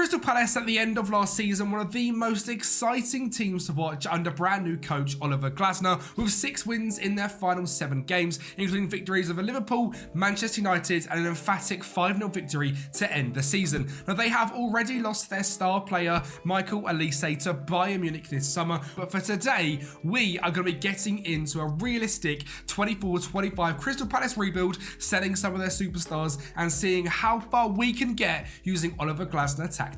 Crystal Palace at the end of last season, one of the most exciting teams to watch under brand new coach Oliver Glasner, with 6 wins in their final 7 games, including victories over Liverpool, Manchester United and an emphatic 5-0 victory to end the season. Now they have already lost their star player Michael Olise to Bayern Munich this summer, but for today we are going to be getting into a realistic 24-25 Crystal Palace rebuild, selling some of their superstars and seeing how far we can get using Oliver Glasner tactics.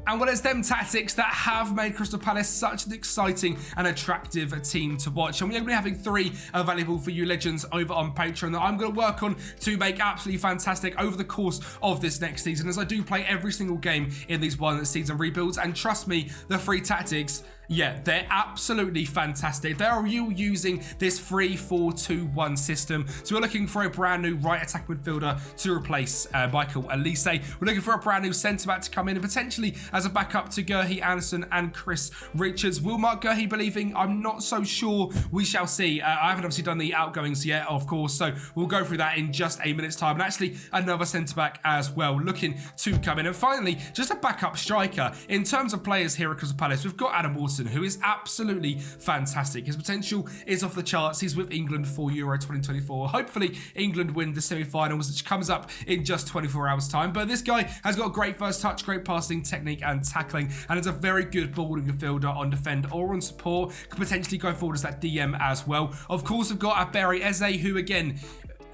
And well, it's them tactics that have made Crystal Palace such an exciting and attractive team to watch. And we're going to be having 3 available for you legends over on Patreon that I'm going to work on to make absolutely fantastic over the course of this next season, as I do play every single game in these one season rebuilds. And trust me, the 3 tactics, yeah, they're absolutely fantastic. They are you using this 3-4-2-1 system. So we're looking for a brand new right attack midfielder to replace Michael Olise. We're looking for a brand new centre-back to come in and potentially as a backup to Gerhi Anderson and Chris Richards. Will Mark Gerhi be leaving? I'm not so sure. We shall see. I haven't obviously done the outgoings yet, of course, so we'll go through that in just a minute's time. And actually another centre-back as well looking to come in. And finally, just a backup striker. In terms of players here at Crystal Palace, we've got Adam Wharton, who is absolutely fantastic. His potential is off the charts. He's with England for Euro 2024. Hopefully England win the semi-finals, which comes up in just 24 hours time. But this guy has got great first touch, great passing, technique and tackling, and is a very good ball-winning midfielder on defend or on support. Could potentially go forward as that DM as well. Of course, we've got Aberi Eze, who again,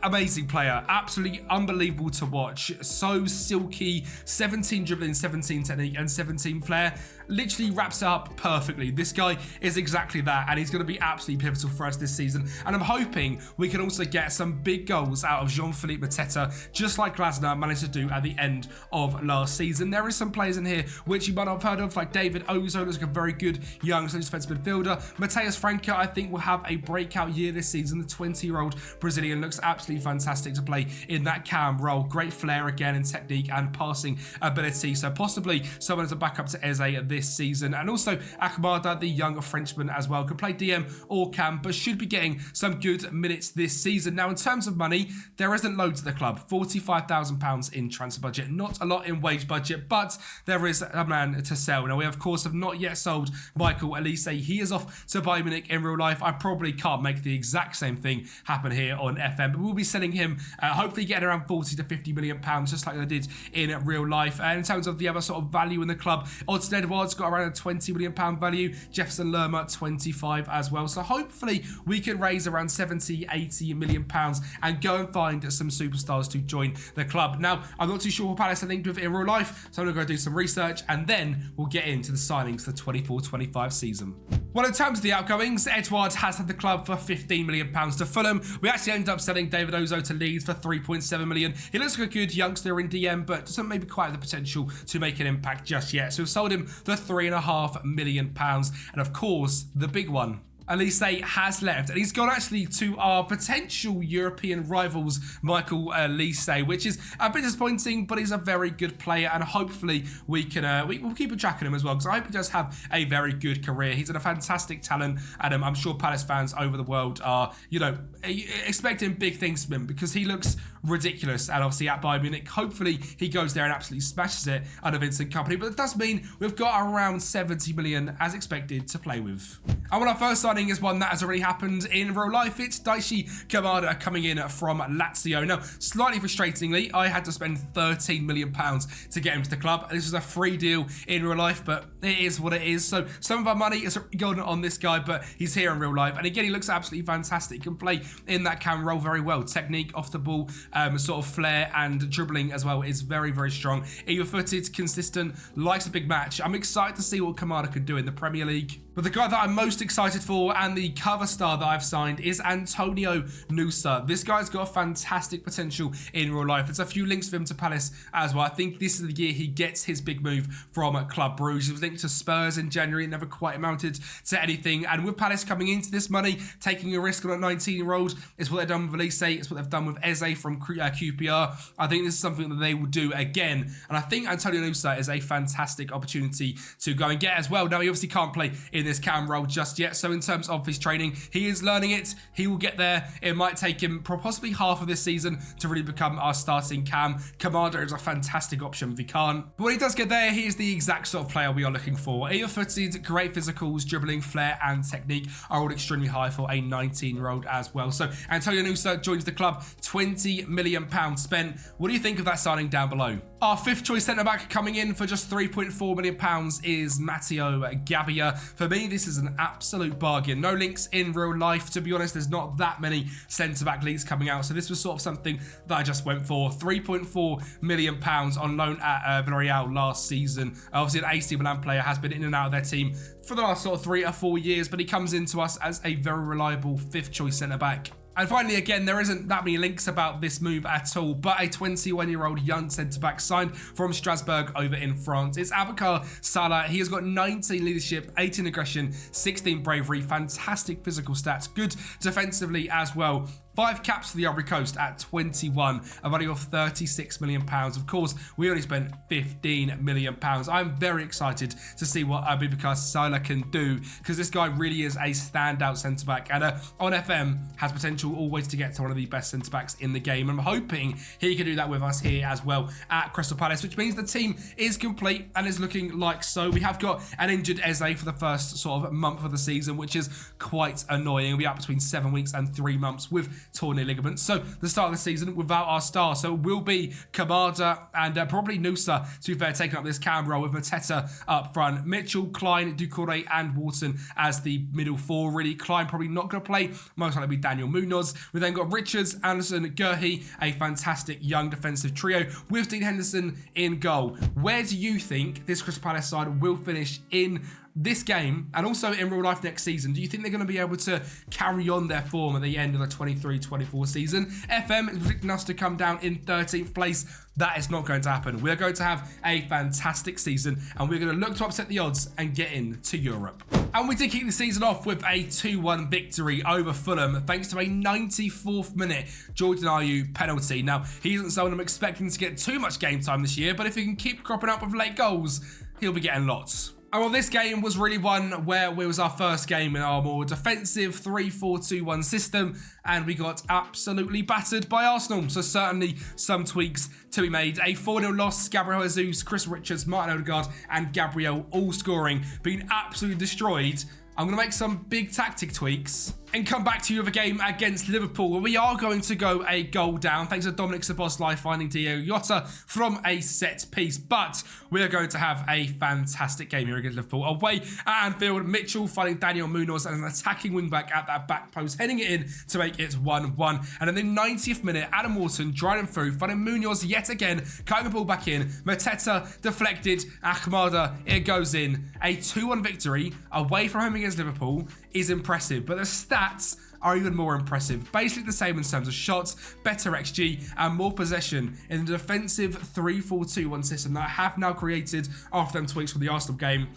amazing player, absolutely unbelievable to watch. So silky, 17 dribbling, 17 technique and 17 flair. Literally wraps up perfectly. This guy is exactly that, and he's going to be absolutely pivotal for us this season. And I'm hoping we can also get some big goals out of Jean-Philippe Mateta, just like Glasner managed to do at the end of last season. There is some players in here which you might not have heard of, like David Ozo, looks like a very good young defensive midfielder. Mateus Franca, I think, will have a breakout year this season. The 20-year-old Brazilian looks absolutely fantastic to play in that cam role. Great flair again and technique and passing ability. So possibly someone as a backup to Eze this season. And also Akmada, the young Frenchman as well, can play DM or cam, but should be getting some good minutes this season. Now, in terms of money, there isn't loads at the club. £45,000 in transfer budget. Not a lot in wage budget, but there is a man to sell. Now, we of course have not yet sold Michael Olise. He is off to Bayern Munich in real life. I probably can't make the exact same thing happen here on FM, but we'll be selling him, hopefully getting around 40 to 50 million pounds, just like they did in real life. And in terms of the other sort of value in the club, Odsonne Edouard's got around a 20 million pound value. Jefferson Lerma 25 as well. So hopefully we can raise around 70, 80 million pounds and go and find some superstars to join the club. Now, I'm not too sure what Palace are linked with in real life, so I'm going to go do some research and then we'll get into the signings for the 24-25 season. Well, in terms of the outgoings, Edouard has had the club for £15 million to Fulham. We actually ended up selling David Ozo to Leeds for £3.7 million. He looks like a good youngster in DM, but doesn't maybe quite have the potential to make an impact just yet. So we've sold him for £3.5 million. And of course, the big one, Olise has left, and he's gone actually to our potential European rivals, Michael Olise, which is a bit disappointing, but he's a very good player, and hopefully we can we'll keep a track of him as well, because I hope he does have a very good career. He's a fantastic talent, and I'm sure Palace fans over the world are, you know, expecting big things from him, because he looks ridiculous, and obviously at Bayern Munich, hopefully he goes there and absolutely smashes it under Vincent Kompany. But it does mean we've got around 70 million as expected to play with. And when our first signing is one that has already happened in real life, it's Daichi Kamada coming in from Lazio. Now, slightly frustratingly, I had to spend £13 million to get him to the club. This was a free deal in real life, but it is what it is. So some of our money is going on this guy, but he's here in real life. And again, he looks absolutely fantastic. He can play in that cam role very well. Technique, off the ball, sort of flair and dribbling as well is very, very strong. Even-footed, consistent, likes a big match. I'm excited to see what Kamada can do in the Premier League. But the guy that I'm most excited for and the cover star that I've signed is Antonio Nusa. This guy's got a fantastic potential in real life. There's a few links for him to Palace as well. I think this is the year he gets his big move from Club Brugge. He was linked to Spurs in January, never quite amounted to anything. And with Palace coming into this money, taking a risk on a 19-year-old is what they've done with Olise, it's what they've done with Eze from QPR. I think this is something that they will do again. And I think Antonio Nusa is a fantastic opportunity to go and get as well. Now, he obviously can't play in this cam role just yet. So in terms of his training, he is learning it. He will get there. It might take him possibly half of this season to really become our starting cam. Commander is a fantastic option if he can't. But when he does get there, he is the exact sort of player we are looking for. Either-footed, great physicals, dribbling, flair, and technique are all extremely high for a 19-year-old as well. So Antonio Nusa joins the club, £20 million spent. What do you think of that signing down below? Our fifth choice centre-back coming in for just £3.4 million is Matteo Gabbia. For me, this is an absolute bargain. No links in real life. To be honest, there's not that many centre-back leagues coming out. So this was sort of something that I just went for. £3.4 million on loan at Villarreal last season. Obviously, an AC Milan player, has been in and out of their team for the last sort of 3 or 4 years, but he comes into us as a very reliable fifth choice centre-back. And finally, again, there isn't that many links about this move at all, but a 21-year-old young centre-back signed from Strasbourg over in France. It's Abakar Salah. He has got 19 leadership, 18 aggression, 16 bravery, fantastic physical stats, good defensively as well. 5 caps for the Ivory Coast at 21, a value of £36 million. Of course, we only spent £15 million. I'm very excited to see what Abubakar Salah can do, because this guy really is a standout centre-back, and on FM has potential always to get to one of the best centre-backs in the game. I'm hoping he can do that with us here as well at Crystal Palace, which means the team is complete and is looking like so. We have got an injured Eze for the first sort of month of the season, which is quite annoying. We'll be out between 7 weeks and 3 months with torn ligaments. So the start of the season without our star. So it will be Kamada and probably Nusa, to be fair, taking up this cam role with Mateta up front. Mitchell, Klein, Doucouré and Wharton as the middle four. Really, Klein probably not going to play. Most likely be Daniel Munoz. We then got Richards, Anderson, Gurhey, a fantastic young defensive trio with Dean Henderson in goal. Where do you think this Crystal Palace side will finish in this game and also in real life next season? Do you think they're going to be able to carry on their form at the end of the 23-24 season? FM is predicting us to come down in 13th place. That is not going to happen. We're going to have a fantastic season and we're going to look to upset the odds and get into Europe. And we did kick the season off with a 2-1 victory over Fulham thanks to a 94th minute Jordan Ayew penalty. Now, he isn't someone I'm expecting to get too much game time this year, but if he can keep cropping up with late goals, he'll be getting lots. And well, this game was really one where it was our first game in our more defensive 3-4-2-1 system, and we got absolutely battered by Arsenal. So certainly some tweaks to be made. A 4-0 loss, Gabriel Jesus, Chris Richards, Martin Odegaard and Gabriel all scoring, being absolutely destroyed. I'm going to make some big tactic tweaks and come back to you with a game against Liverpool where we are going to go a goal down thanks to Dominic Szoboszlai finding Diego Jota from a set piece. But we are going to have a fantastic game here against Liverpool. Away at Anfield, Mitchell finding Daniel Munoz and an attacking wing-back at that back post, heading it in to make it 1-1. And in the 90th minute, Adam Wharton driving through, finding Munoz yet again, cutting the ball back in. Mateta deflected, Ahmada, it goes in. A 2-1 victory away from home against Liverpool is impressive, but the stats are even more impressive. Basically the same in terms of shots, better XG and more possession in the defensive 3-4-2-1 system that I have now created after them tweaks for the Arsenal game.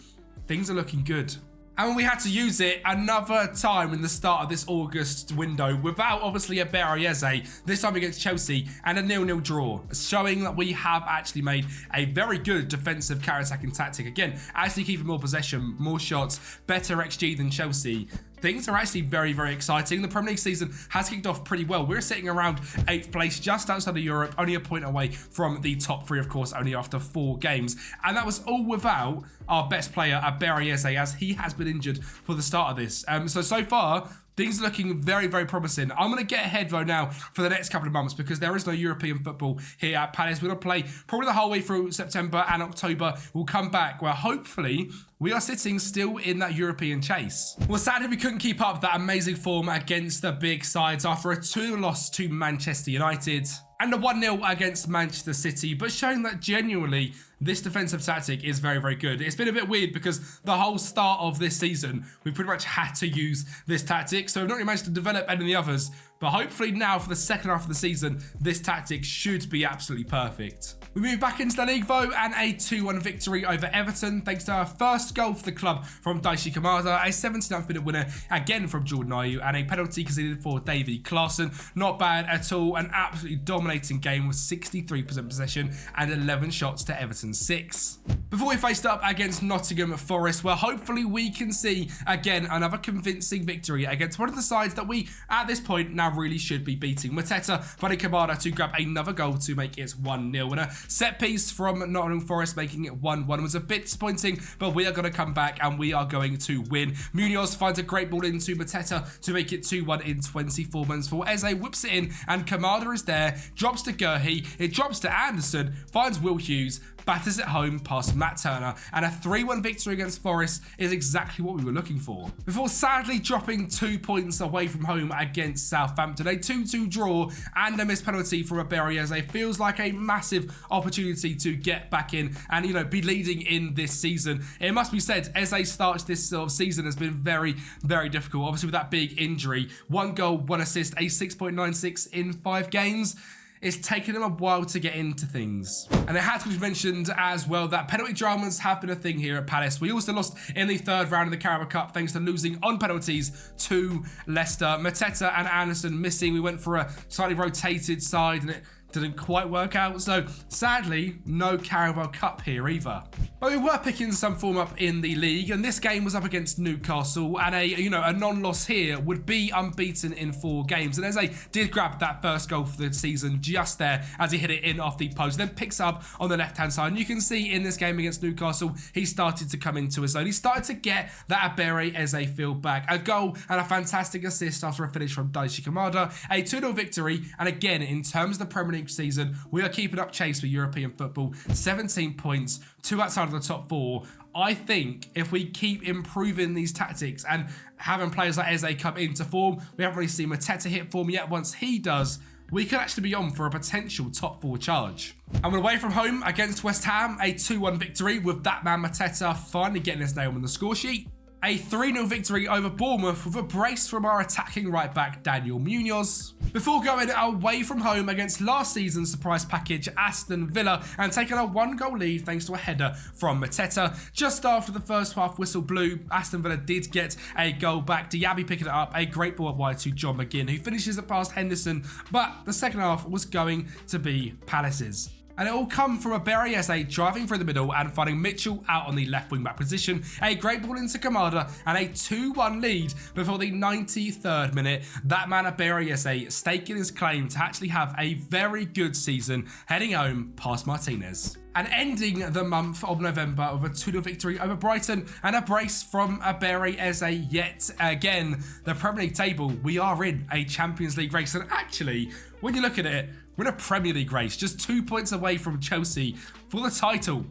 Things are looking good. And we had to use it another time in the start of this August window without obviously a Berriese, this time against Chelsea, and a 0-0 draw, showing that we have actually made a very good defensive counter-attacking tactic. Again, actually keeping more possession, more shots, better XG than Chelsea. Things are actually very, very exciting. The Premier League season has kicked off pretty well. We're sitting around 8th place, just outside of Europe, only a point away from the top 3, of course, only after 4 games. And that was all without our best player, Berriese, as he has been injured for the start of this. So far, things are looking very, very promising. I'm going to get ahead, though, now for the next couple of months because there is no European football here at Palace. We're going to play probably the whole way through September, and October we'll come back where hopefully we are sitting still in that European chase. Well, sadly, we couldn't keep up that amazing form against the big sides after a 2 loss to Manchester United and a 1-0 against Manchester City, but showing that genuinely this defensive tactic is very, very good. It's been a bit weird because the whole start of this season, we pretty much had to use this tactic. So we've not really managed to develop any of the others. But hopefully now for the second half of the season, this tactic should be absolutely perfect. We move back into the league though, and a 2-1 victory over Everton thanks to our first goal for the club from Daichi Kamada, a 79th minute winner again from Jordan Ayew, and a penalty conceded for Davy Klaassen. Not bad at all, an absolutely dominating game with 63% possession and 11 shots to Everton's 6. Before we faced up against Nottingham Forest, where hopefully we can see again another convincing victory against one of the sides that we at this point now really should be beating. Mateta finding Kamada to grab another goal to make it 1-0, and a set piece from Nottingham Forest making it 1-1 was a bit disappointing, but we are going to come back and we are going to win. Munoz finds a great ball into Mateta to make it 2-1 in 24 minutes. For Eze whips it in and Kamada is there, drops to Gurhey, it drops to Anderson, finds Will Hughes, batters it home past Matt Turner, and a 3-1 victory against Forest is exactly what we were looking for. Before sadly dropping 2 points away from home against Southampton, a 2-2 draw and a missed penalty from Aberi Eze feels like a massive opportunity to get back in and, you know, be leading in this season. It must be said, Eze starts this sort of season has been very, very difficult. Obviously with that big injury, 1 goal, 1 assist, a 6.96 in 5 games. It's taken him a while to get into things. And it has to be mentioned as well that penalty dramas have been a thing here at Palace. We also lost in the 3rd round of the Carabao Cup thanks to losing on penalties to Leicester. Mateta and Anderson missing. We went for a slightly rotated side and it didn't quite work out, so sadly no Carabao Cup here either. But we were picking some form up in the league, and this game was up against Newcastle, and a non-loss here would be unbeaten in 4 games. And Eze did grab that first goal for the season just there as he hit it in off the post, then picks up on the left-hand side. And you can see in this game against Newcastle, he started to come into his own. He started to get that Abere Eze feel back. A goal and a fantastic assist after a finish from Daichi Kamada, a 2-0 victory, and again, in terms of the Premier League season, we are keeping up chase for European football. 17 points, 2 outside of the top 4. I think if we keep improving these tactics and having players like Eze come into form, we haven't really seen Mateta hit form yet. Once he does, we could actually be on for a potential top 4 charge. And we're away from home against West Ham, a 2-1 victory with that man Mateta finally getting his name on the score sheet. A 3-0 victory over Bournemouth with a brace from our attacking right back Daniel Munoz. Before going away from home against last season's surprise package Aston Villa and taking a 1-goal lead thanks to a header from Mateta. Just after the first half whistle blew, Aston Villa did get a goal back. Diaby picking it up, a great ball up wide to John McGinn, who finishes it past Henderson, but the second half was going to be Palace's. And it all come from Abere Eze driving through the middle and finding Mitchell out on the left wing back position. A great ball into Kamada and a 2-1 lead before the 93rd minute. That man Abere Eze staking his claim to actually have a very good season, heading home past Martinez. And ending the month of November with a 2-0 victory over Brighton and a brace from Abere Eze yet again. The Premier League table, we are in a Champions League race, and actually, when you look at it, we're in a Premier League race, just 2 points away from Chelsea for the title.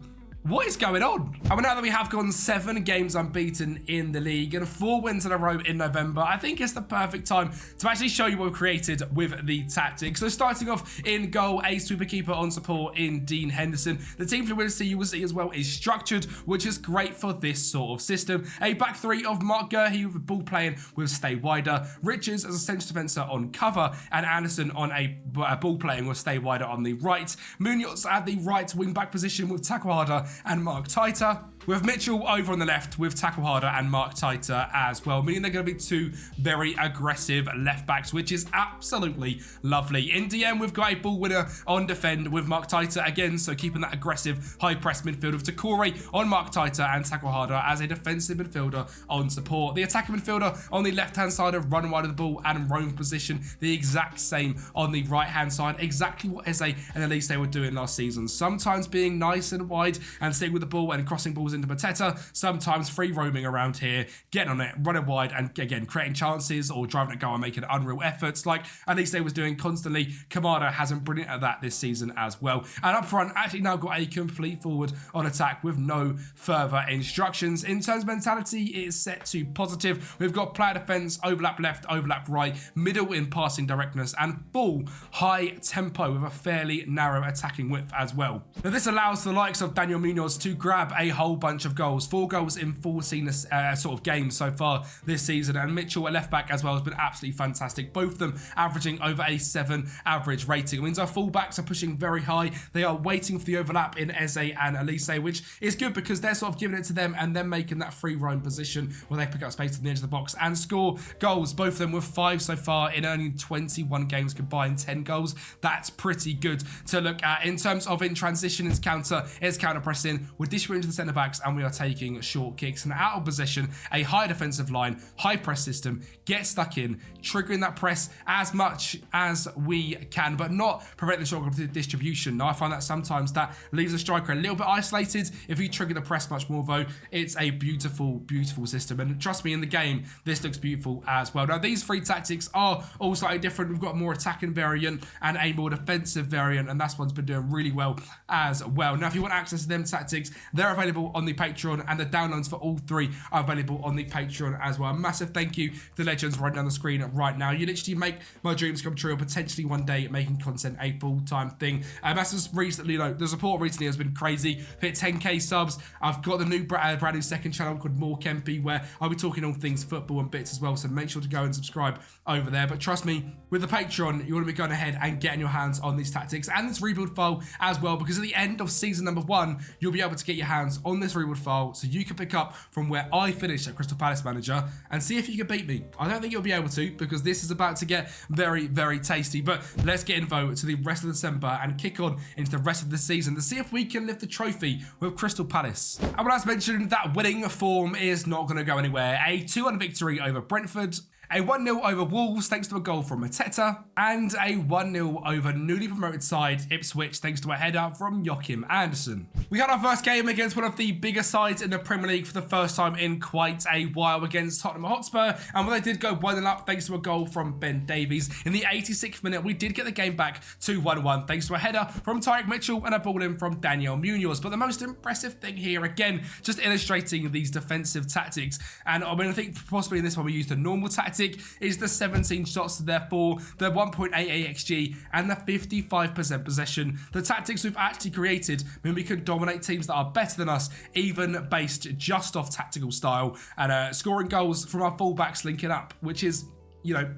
What is going on? And now that we have gone 7 games unbeaten in the league and 4 wins in a row in November, I think it's the perfect time to actually show you what we've created with the tactics. So starting off in goal, a super keeper on support in Dean Henderson. The team fluidity you will see as well is structured, which is great for this sort of system. A back 3 of Mark Gurhey with ball playing with stay wider. Richards as a centre defender on cover, and Anderson on a ball playing with stay wider on the right. Munoz at the right wing back position with tackle harder and Mark Titer, with Mitchell over on the left with tackle harder and Mark Titer as well, meaning they're going to be 2 very aggressive left backs, which is absolutely lovely. In DM, we've got a ball winner on defend with Mark Titer again, so keeping that aggressive high press midfield of Takore on Mark Titer and tackle harder as a defensive midfielder on support. The attacking midfielder on the left hand side of run wide of the ball and roam position, the exact same on the right hand side, exactly what Eze and Elise were doing last season, sometimes being nice and wide and staying with the ball and crossing balls into Mateta, sometimes free roaming around here, getting on it, running wide, and again, creating chances or driving at goal and making unreal efforts like at least they was doing constantly. Kamada hasn't been brilliant at that this season as well. And up front, actually now got a complete forward on attack with no further instructions. In terms of mentality, it is set to positive. We've got player defense, overlap left, overlap right, middle in passing directness, and full high tempo with a fairly narrow attacking width as well. Now this allows the likes of Daniel Munoz to grab a whole bunch of goals. 4 goals in 14 sort of games so far this season, and Mitchell at left back as well has been absolutely fantastic. Both of them averaging over a 7 average rating. It means our fullbacks are pushing very high. They are waiting for the overlap in Eze and Elise, which is good because they're sort of giving it to them and then making that free roam position where they pick up space on the edge of the box and score goals. Both of them with 5 so far in only 21 games combined, 10 goals. That's pretty good to look at. In terms of in transition, it's counter pressing. We're dishing into the centre backs and we are taking short kicks, and out of position, a high defensive line, high press system, get stuck in, triggering that press as much as we can, but not prevent the short distribution. Now I find that sometimes that leaves a striker a little bit isolated. If you trigger the press much more though, it's a beautiful system, and trust me, in the game this looks beautiful as well. Now these 3 tactics are all slightly different. We've got a more attacking variant and a more defensive variant, and that's one's been doing really well as well. Now if you want access to them tactics, they're available on the Patreon, and the downloads for all 3 are available on the Patreon as well. A massive thank you to the legends right down the screen right now. You literally make my dreams come true, and potentially one day making content a full-time thing. That's just recently, the support recently has been crazy. Hit 10k subs. I've got the new brand new second channel called More Kempi, where I'll be talking all things football and bits as well, so make sure to go and subscribe over there. But trust me, with the Patreon, you want to be going ahead and getting your hands on these tactics and this rebuild file as well, because at the end of season number 1, you'll be able to get your hands on this rebuild file so you can pick up from where I finished at Crystal Palace Manager and see if you can beat me. I don't think you'll be able to, because this is about to get very, very tasty. But let's get involved to the rest of December and kick on into the rest of the season to see if we can lift the trophy with Crystal Palace. And as mentioned, that winning form is not going to go anywhere. A 2-1 victory over Brentford, a 1-0 over Wolves thanks to a goal from Mateta, and a 1-0 over newly promoted side Ipswich thanks to a header from Joachim Andersen. We had our first game against one of the bigger sides in the Premier League for the first time in quite a while against Tottenham Hotspur, and when they did go 1-0 up thanks to a goal from Ben Davies in the 86th minute, we did get the game back to 1-1 thanks to a header from Tyrick Mitchell and a ball in from Daniel Munoz. But the most impressive thing here, again, just illustrating these defensive tactics, and I mean, I think possibly in this one we used a normal tactic, is the 17 shots to their 4, the 1.88 XG, and the 55% possession. The tactics we've actually created mean we can dominate teams that are better than us, even based just off tactical style, and scoring goals from our fullbacks linking up, which is,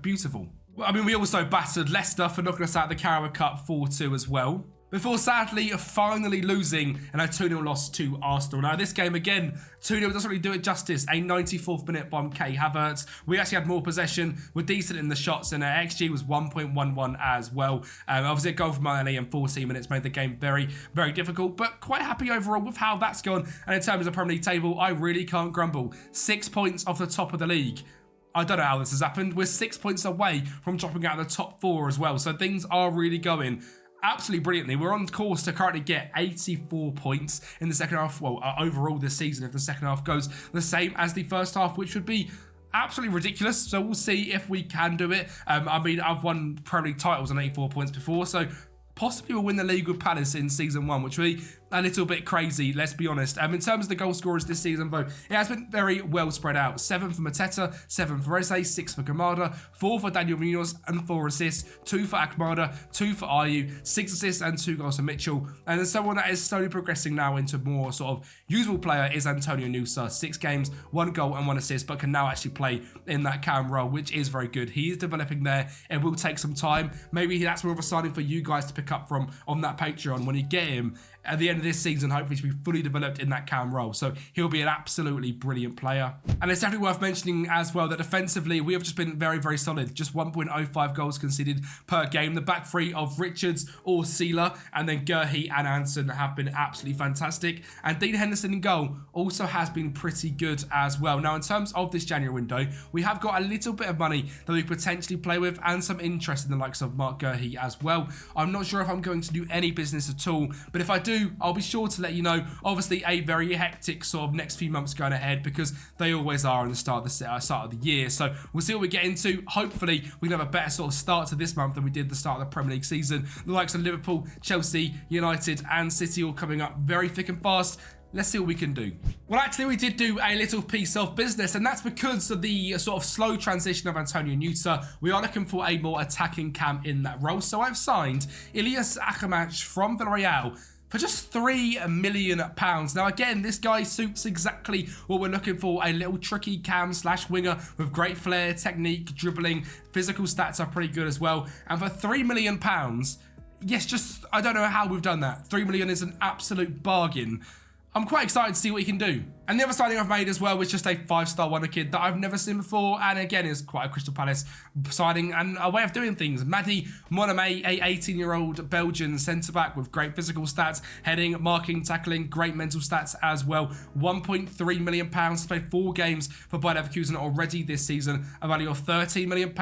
beautiful. I mean, we also battered Leicester for knocking us out of the Carabao Cup 4-2 as well, before sadly finally losing in a 2-0 loss to Arsenal. Now this game again, 2-0 doesn't really do it justice. A 94th minute by Kai Havertz. We actually had more possession, we're decent in the shots, and XG was 1.11 as well. Obviously a goal from Martinelli in 14 minutes made the game very, very difficult, but quite happy overall with how that's gone. And in terms of Premier League table, I really can't grumble. 6 points off the top of the league. I don't know how this has happened. We're 6 points away from dropping out of the top 4 as well, so things are really going absolutely brilliantly. We're on course to currently get 84 points in the second half, overall this season, if the second half goes the same as the first half, which would be absolutely ridiculous. So we'll see if we can do it. I mean, I've won Premier League titles on 84 points before, so possibly we'll win the league with Palace in season 1, which will be a little bit crazy, let's be honest. In terms of the goal scorers this season, though, it has been very well spread out. 7 for Mateta, 7 for Eze, 6 for Kamada, 4 for Daniel Munoz, and 4 assists, 2 for Akmada, 2 for Ayew, 6 assists and 2 goals for Mitchell. And then someone that is slowly progressing now into more sort of usable player is Antonio Nusa. 6 games, 1 goal and 1 assist, but can now actually play in that cam role, which is very good. He is developing there. It will take some time. Maybe that's more of a signing for you guys to pick up from on that Patreon when you get him at the end of this season, hopefully to be fully developed in that cam role. So he'll be an absolutely brilliant player. And it's definitely worth mentioning as well that defensively, we have just been very, very solid. Just 1.05 goals conceded per game. The back three of Richards, Orsila, and then Gurhey and Anson have been absolutely fantastic. And Dean Henderson in goal also has been pretty good as well. Now, in terms of this January window, we have got a little bit of money that we potentially play with and some interest in the likes of Mark Gurhey as well. I'm not sure if I'm going to do any business at all, but if I do, do, I'll be sure to let you know. Obviously, a very hectic sort of next few months going ahead, because they always are on the start of the year. So we'll see what we get into. Hopefully, we can have a better sort of start to this month than we did the start of the Premier League season. The likes of Liverpool, Chelsea, United, and City all coming up very thick and fast. Let's see what we can do. Well, actually, we did do a little piece of business, and that's because of the sort of slow transition of Antonio Nusa. We are looking for a more attacking cam in that role. So I've signed Ilyas Akhamac from Villarreal for just £3 million. Now, again, this guy suits exactly what we're looking for. A little tricky cam / winger with great flair, technique, dribbling, physical stats are pretty good as well. And for £3 million, yes, I don't know how we've done that. £3 million is an absolute bargain. I'm quite excited to see what he can do. And the other signing I've made as well was just a 5-star wonder kid that I've never seen before, and again is quite a Crystal Palace signing and a way of doing things. Mady Moname, a 18-year-old Belgian centre-back with great physical stats, heading, marking, tackling, great mental stats as well. £1.3 million to play 4 games for Bayer Leverkusen already this season, a value of £13 million.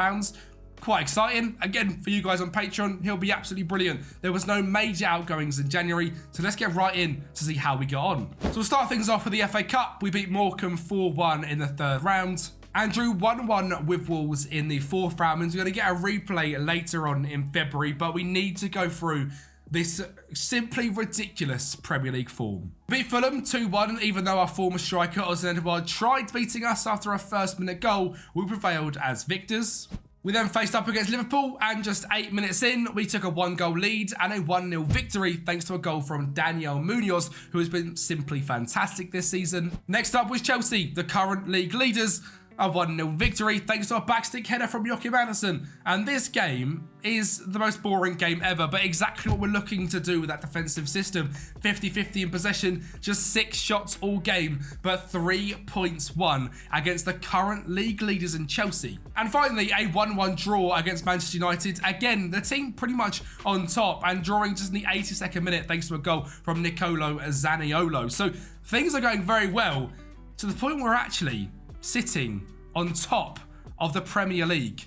Quite exciting. Again, for you guys on Patreon, he'll be absolutely brilliant. There was no major outgoings in January, so let's get right in to see how we got on. So we'll start things off with the FA Cup. We beat Morecambe 4-1 in the 3rd round and drew 1-1 with Wolves in the 4th round. And we're going to get a replay later on in February, but we need to go through this simply ridiculous Premier League form. Beat Fulham 2-1, even though our former striker Ozan Edouard tried beating us after a first-minute goal, we prevailed as victors. We then faced up against Liverpool, and just 8 minutes in, we took a 1-goal lead and a 1-0 victory thanks to a goal from Daniel Munoz, who has been simply fantastic this season. Next up was Chelsea, the current league leaders. A 1-0 victory thanks to a backstick header from Joachim Andersen. And this game is the most boring game ever, but exactly what we're looking to do with that defensive system. 50-50 in possession, just 6 shots all game, but 3 points won against the current league leaders in Chelsea. And finally, a 1-1 draw against Manchester United. Again, the team pretty much on top and drawing just in the 82nd minute thanks to a goal from Nicolo Zaniolo. So things are going very well, to the point where we're actually sitting on top of the Premier League.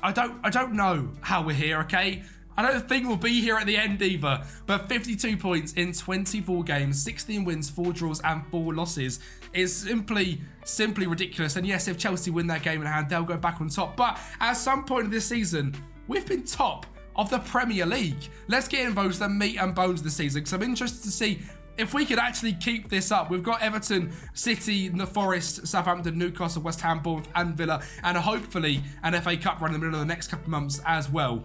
I don't know how we're here, okay? I don't think we'll be here at the end either, but 52 points in 24 games, 16 wins, 4 draws and 4 losses is simply ridiculous. And yes, if Chelsea win that game in hand, they'll go back on top. But at some point of this season, we've been top of the Premier League. Let's get involved with the meat and bones of the season, because I'm interested to see if we could actually keep this up. We've got Everton, City, the Forest, Southampton, Newcastle, West Ham, Bournemouth and Villa, and hopefully an FA Cup run in the middle of the next couple of months as well.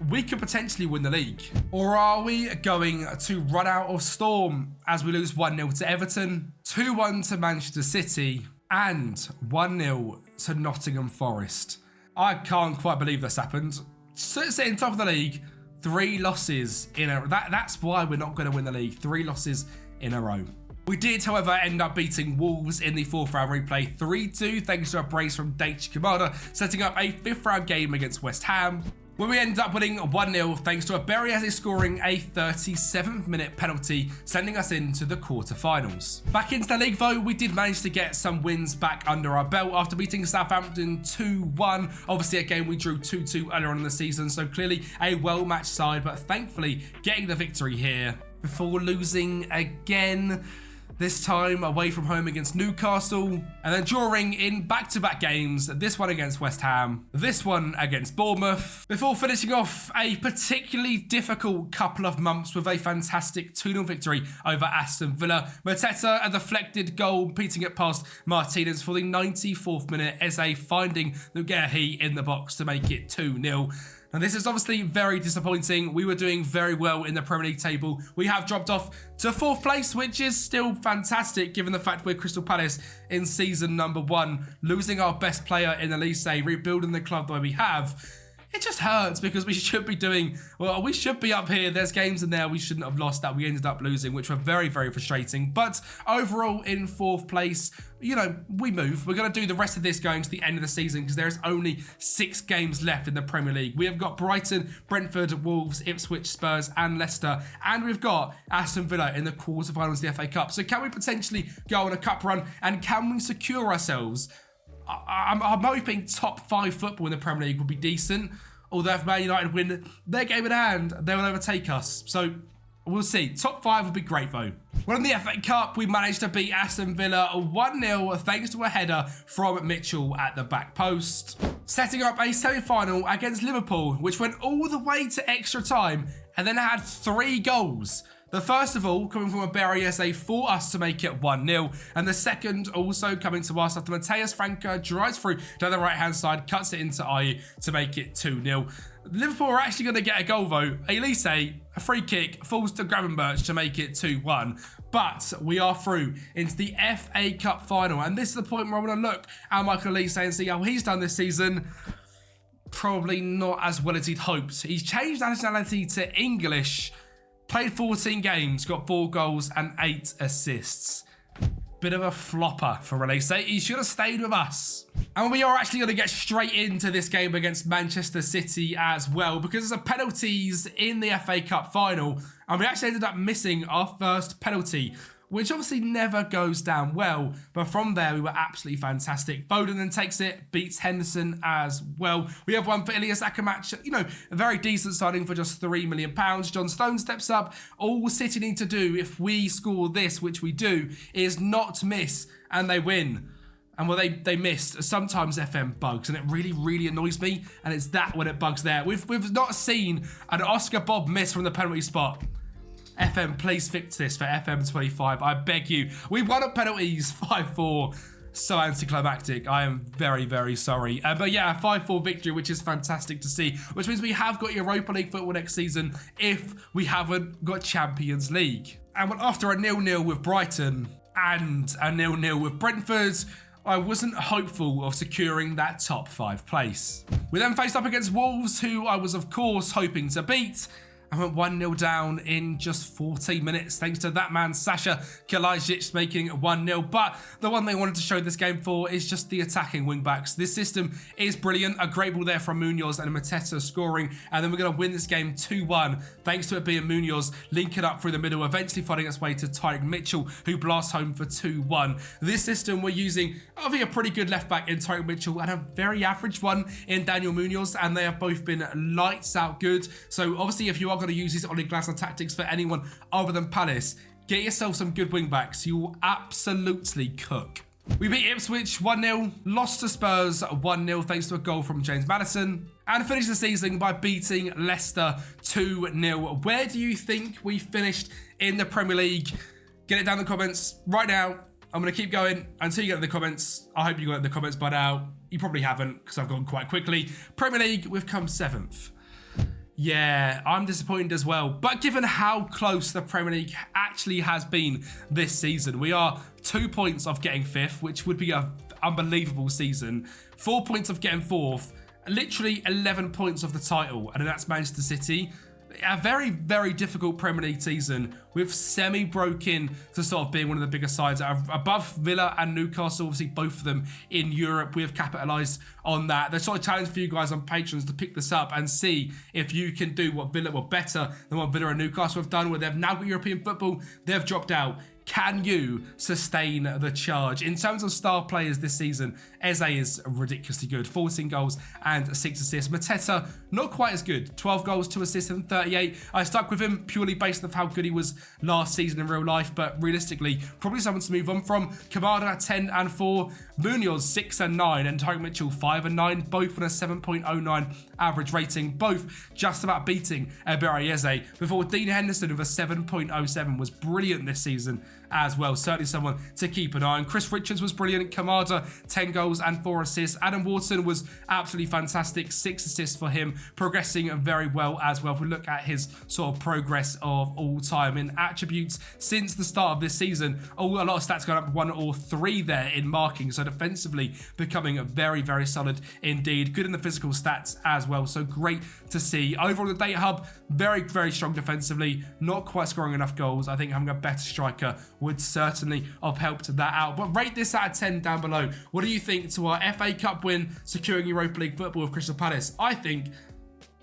We could potentially win the league. Or are we going to run out of storm as we lose 1-0 to Everton, 2-1 to Manchester City, and 1-0 to Nottingham Forest? I can't quite believe this happened. Sitting top of the league, 3 losses in a row. That's why we're not going to win the league. 3 losses in a row. We did, however, end up beating Wolves in the 4th round replay 3-2 thanks to a brace from Daichi Kamada, setting up a 5th round game against West Ham, where we ended up winning 1-0 thanks to a Berriese scoring a 37th minute penalty, sending us into the quarterfinals. Back into the league though, we did manage to get some wins back under our belt after beating Southampton 2-1. Obviously a game we drew 2-2 earlier on in the season, so clearly a well-matched side, but thankfully getting the victory here before losing again. This time away from home against Newcastle, and then drawing in back-to-back games, this one against West Ham, this one against Bournemouth, before finishing off a particularly difficult couple of months with a fantastic 2-0 victory over Aston Villa. Mateta, a deflected goal, beating it past Martinez for the 94th minute, Eze finding Nugahi in the box to make it 2-0. Now, this is obviously very disappointing. We were doing very well in the Premier League table. We have dropped off to 4th place, which is still fantastic given the fact we're Crystal Palace in season number 1, losing our best player in Elise, rebuilding the club the way we have. It just hurts because we should be doing, well, we should be up here. There's games in there we shouldn't have lost that we ended up losing, which were very, very frustrating. But overall, in 4th place, you know, we move. We're going to do the rest of this going to the end of the season because there's only 6 games left in the Premier League. We have got Brighton, Brentford, Wolves, Ipswich, Spurs and Leicester. And we've got Aston Villa in the quarterfinals of the FA Cup. So can we potentially go on a cup run, and can we secure ourselves? I'm hoping top 5 football in the Premier League would be decent. Although if Man United win their game in hand, they will overtake us. So We'll see. Top 5 would be great though. Well, in the FA Cup, we managed to beat Aston Villa 1-0 thanks to a header from Mitchell at the back post, setting up a semi-final against Liverpool, which went all the way to extra time and then had 3 goals. The first of all coming from Berriese for us to make it 1-0, and the second also coming to us after Mateus Franca drives through down the right-hand side, cuts it into Ayew to make it 2-0. Liverpool are actually going to get a goal though. Elise, a free kick, falls to Gravenberch to make it 2-1. But we are through into the FA Cup final, and this is the point where I want to look at Michael Elise and see how he's done this season. Probably not as well as he'd hoped. He's changed nationality to English. Played 14 games, got 4 goals and 8 assists. Bit of a flopper for Elise. He should have stayed with us. And we are actually going to get straight into this game against Manchester City as well, because there's a penalties in the FA Cup final, and we actually ended up missing our first penalty, which obviously never goes down well, but from there we were absolutely fantastic. Foden then takes it, beats Henderson as well. We have one for Ilias Akamatch, a very decent signing for just £3 million. John Stone steps up. All City need to do if we score this, which we do, is not miss, and they win. And well, they missed. Sometimes FM bugs, and it really, really annoys me, and it's that when it bugs there. We've not seen an Oscar Bob miss from the penalty spot. FM, please fix this for FM25. I beg you. We won at penalties 5-4. So anticlimactic. I am very, very sorry. But yeah, a 5-4 victory, which is fantastic to see. Which means we have got Europa League football next season if we haven't got Champions League. And after a 0-0 with Brighton and a 0-0 with Brentford, I wasn't hopeful of securing that top 5 place. We then faced up against Wolves, who I was of course hoping to beat. I went 1-0 down in just 14 minutes, thanks to that man, Sasha Kalajic, making it 1-0. But the one they wanted to show this game for is just the attacking wing-backs. This system is brilliant. A great ball there from Munoz and Mateta scoring. And then we're going to win this game 2-1, thanks to it being Munoz linking up through the middle, eventually finding its way to Tyreek Mitchell, who blasts home for 2-1. This system, we're using, I think, a pretty good left-back in Tyreek Mitchell and a very average one in Daniel Munoz. And they have both been lights out good. So obviously, if you are going to use these Ole Glasner tactics for anyone other than Palace, get yourself some good wing backs. You will absolutely cook. We beat Ipswich 1-0, lost to Spurs 1-0 thanks to a goal from James Maddison, and finished the season by beating Leicester 2-0. Where do you think we finished in the Premier League? Get it down in the comments right now. I'm going to keep going until you get in the comments. I hope you got in the comments by now. You probably haven't, because I've gone quite quickly. Premier League, we've come 7th. Yeah, I'm disappointed as well. But given how close the Premier League actually has been this season, we are 2 points off getting 5th, which would be an unbelievable season. 4 points of getting 4th, literally 11 points of the title, and that's Manchester City. A very, very difficult Premier League season. We've semi-broken to sort of being one of the bigger sides above Villa and Newcastle, obviously both of them in Europe. We have capitalised on that. There's sort of challenge for you guys on Patreons to pick this up and see if you can do what Villa were better than what Villa and Newcastle have done, where they've now got European football, they've dropped out. Can you sustain the charge? In terms of star players this season, Eze is ridiculously good. 14 goals and 6 assists. Mateta, not quite as good. 12 goals, 2 assists and 38. I stuck with him purely based on how good he was last season in real life, but realistically, probably someone to move on from. Kamada, 10 and 4. Munoz, 6 and 9. And Tyreek Mitchell, 5 and 9. Both on a 7.09 average rating. Both just about beating Berriese. Before Dean Henderson with a 7.07 was brilliant this season as well. Certainly someone to keep an eye on. Chris Richards was brilliant. Kamada, 10 goals and 4 assists. Adam Wharton was absolutely fantastic. 6 assists for him. Progressing very well as well. If we look at his sort of progress of all time in attributes since the start of this season, a lot of stats going up 1 or 3 there in marking. So defensively becoming very, very solid indeed. Good in the physical stats as well. So great to see. Overall, the data hub, very, very strong defensively. Not quite scoring enough goals. I think having a better striker would certainly have helped that out. But rate this out of 10 down below. What do you think to our FA Cup win, securing Europa League football with Crystal Palace? I think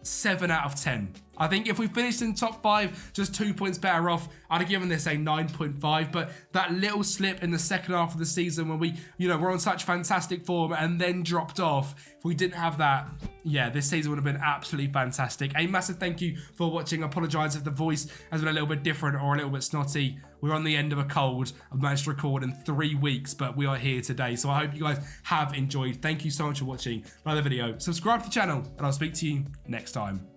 7 out of 10. I think if we finished in top 5, just 2 points better off, I'd have given this a 9.5. But that little slip in the second half of the season when we, were on such fantastic form and then dropped off, if we didn't have that, yeah, this season would have been absolutely fantastic. A massive thank you for watching. I apologise if the voice has been a little bit different or a little bit snotty. We're on the end of a cold. I've managed to record in 3 weeks, but we are here today. So I hope you guys have enjoyed. Thank you so much for watching. Like the video, subscribe to the channel, and I'll speak to you next time.